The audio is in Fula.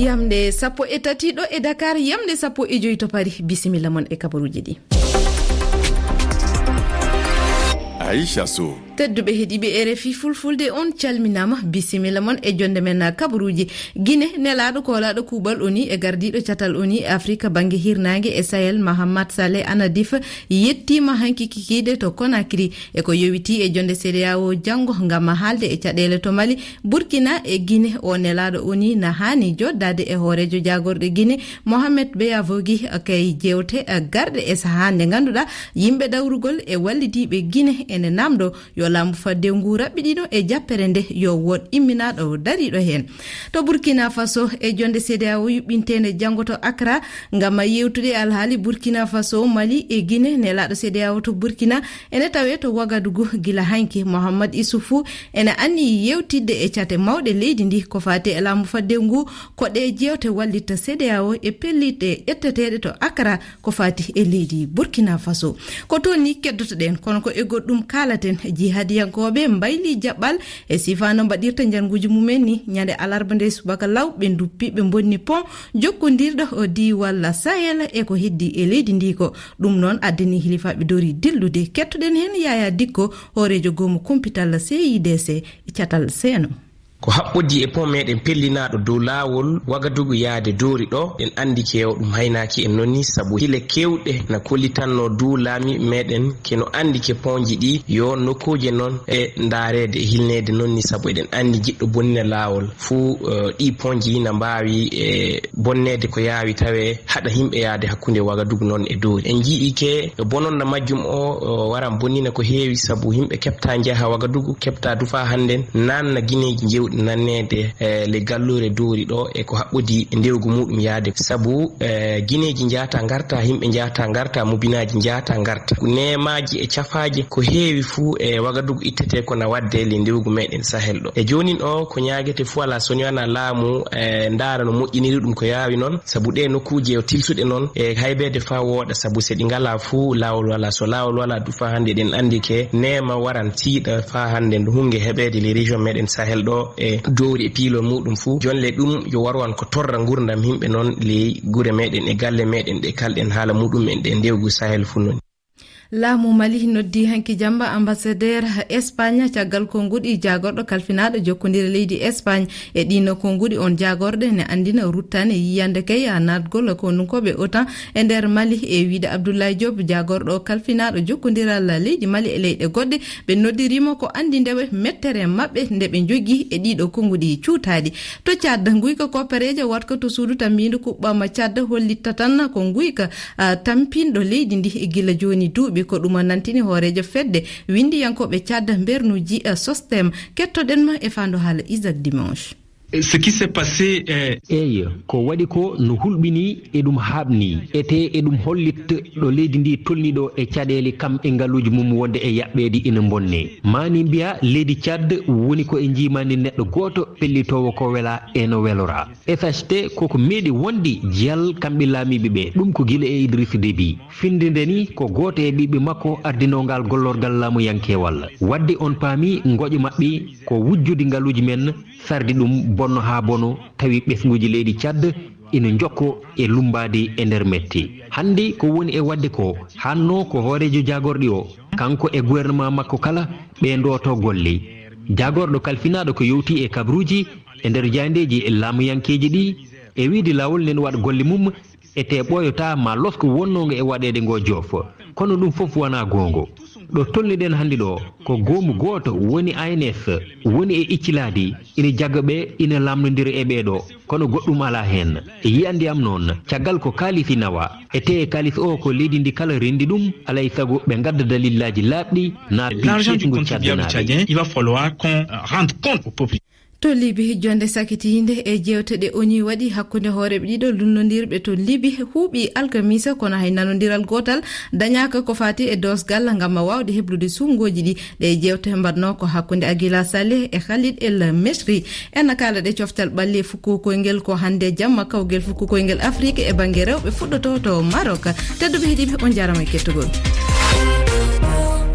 yamde sappo e tati ɗo e Dakar, yamde sappo e joyi to Paris. Bisimilla mon e kabaruji ɗi. Aisha Sow. Tedduɓe heeɗiɓe RFI fulfulde on calminama. Bisimilla mon e jonde men kabaruji. Guine nelaɗo kolaɗo kuuɓal oni e gardiɗo catal oni e Afrique banggue hirnangue e Sahel Mahamat Saleh Anadif yettima hanki kikiɗe to Conakry e ko yowiti e jonde CEDEAO janggo gam haalde e caɗele to Mali, Burkina e Guine. O nelaɗo oni na hani joddade e hoorejo jagorɗo Guine Mohamed Beya Vogui kay jewte garɗe e saha nde ganduɗa yimɓe dawrugol e wallitiɓe Guine ene namdo yo lambu fadde ngu raɓɓiɗino e jappere nde yo wod imminaɗo dariɗo hen. To Burkina Faso e jonde CEDEAO yuɓɓintende janggo to Accra ngam yewtude alhaali Burkina Faso, Mali e Guine. Nelaɗo CEDEAO to Burkina ene tawe to Ouagadougou gila hanki. Mohamed Issoufou ene anni yewtidde e cate mawɗe leydi ndi ko fati e lambu fadde ngu koɗe jewte wallitta CEDEAO e pelliɗe ƴetteteɗe to Accra ko fati e leydi Burkina Faso. Ko toon ni keddotoɗen kono ko e goɗɗum kalaten. Jihadiyankoɓe mbayli jaɓɓal e sifano mbaɗirta janguji mumen ni ñande alarba nde subaka law ɓe duppi ɓe bonni pont jokkodirɗo o diwal Sahel e ko heddi e leydi ndi ko ɗum noon addani hilifaɓe dori dillude. Kettoɗen hen Yaya Dikko, hoorejo gomo kumpital CIDC e catal Seno. ko haɓɓodi e pont meɗen pellinaɗo dow lawol Ouagadougou yaade doori ɗo en andi kewo ɗum haynaki en nonni saabu hile kewɗe na kollitanno dow laami meɗen keno andi ke ponji ɗi yo nokkuje noon e daarede e hilnede nonni saabu eɗen andi jiɗɗo bonnina lawol fuu ɗi ponji na mbawi e bonnede ko yawi tawe haɗa himɓe yaade hakkude Ouagadougou noon e doori. En jiiɗi ke bononna majjum o waran bonnina ko heewi saabu himɓe kepta jaaha Ouagadougou kepta dufa hannden nanna guineji jewɗi nannede le gallure doori ɗo e ko haɓɓodi ndewgu muɗum yaade sabu guineji jata garta himɓe jata garta mubinaji jata garta nemaji e cafaji ko heewi fuu e Ouagadougou ittete ko na wadde le ndewgu meɗen Sahel ɗo e jonin o ko ñaguete fuu ala so wana laamu ndaara no moƴƴiniri ɗum ko yawi noon sabu ɗe nokkuje o tilsuɗe noon e haybede fa wooɗa sabu se ɗi ngala fuu lawol wala so lawol wala dufa hande ɗen andi ke nema waran tiiɗa fa hande nde hunge heɓede les région meɗen Sahel ɗo e doori e piilo muɗum fuu jonle ɗum yo warwan ko torra gurdam himɓe noon ley gure meɗen e galle meɗen ɗe kalɗen haala muɗum en ɗe ndewgu Sahel fuu noon. Laamu Mali noddi hanki jamba ambassadeur Espagne caggal konguɗi jagorɗo kalfinaɗo jokkodire leydi Espagne e ɗino konguɗi on jagorɗe ne andina ruttane yiyande kay natgol ko nunkoɓe OTAN e nder Mali e wiide Abdoulaye Diop jagorɗo kalfinaɗo jokkodiral leydi Mali e leyɗe goɗɗe ɓe noddirimo ko andi ndewe mettere mabɓe nde ɓe jogui e ɗiɗo konguɗi cuutaɗi. To Tchad guyka koppareje watka to suudu tammidu kuɓɓama Tchad hollitta tan ko guyka tampinɗo leydi ndi e gila joni duuɓi ko ɗum nantini hoorejo fedde windiyankoɓe Tchad bernuji Sostem. Kettoɗen ma e fando haala Isaac Dimanche. Ce qui s'est passé eyi ko waɗi ko no hulɓini e ɗum haɓni ete e ɗum hollit ɗo leydi ndi tolniɗo e caɗele kam e ngaluji mum wonde e yaɓɓede ina bonne mani mbiya leydi Tchad woni ko e jimani neɗɗo goto pellitowo ko wela eno welora FHT koko meeɗi wondi jiyal kamɓe laamiɓe ɓe ɗum ko guila e Idrissa Déby findinde ni ko goto e ɓiɓɓe makko ardinogal gollorgal laamuyankewal wadde on paami goƴo mabɓe ko wujjude ngaluji men sardi ɗum bonno ha bono tawi ɓesguji leydi Tchad ina jokko e lumbadi e nder metti hande ko woni e wadde ko hanno ko hoorejo jagorɗi o kanko e gouvernement makko kala ɓe ndoto golle jagorɗo kalfinaɗo ko yowti e kabruji e nder jandeji e laamuyankeji ɗi e wiide lawol nen waɗa golle mum ete ɓoyota ma losko wonnogo e waɗede ngo joof kono ɗum foof wona gongo ɗo tolniɗen hannde ɗo ko goomu gooto woni ANF woni e icciladi ina jagga ɓe ina lamdodira e ɓeeɗo kono goɗɗum ala hen e yiyande am noon caggal ko kalifi nawa ete e kalis o ko leydi ndi kala rendi ɗum alay sago ɓe gadda dalillaji laaɓɗi l'argent du contribuable tchadien il va falloir qu'on rende compte au peuple. To Libi jonde sakitinde e jewteɗe oni waɗi hakkude hooreɓe ɗiɗo lunnodirɓe to Libi huuɓi alkamisa kono hay nanodiral gotal dañaka ko fati e dosgal ngam wawde heblude sungoji ɗi ɗe jewte mbatno ko hakkude Aguila Saleh e Khalid El Mesri en kala ɗe coftal ɓalli fukkukoyngel ko hande jamma kawgel fukkukoyngel Afrique e banggue rewɓe fuɗɗoto to Maroc. Tedduɓe heeɗiɓe on jarama e kettugol.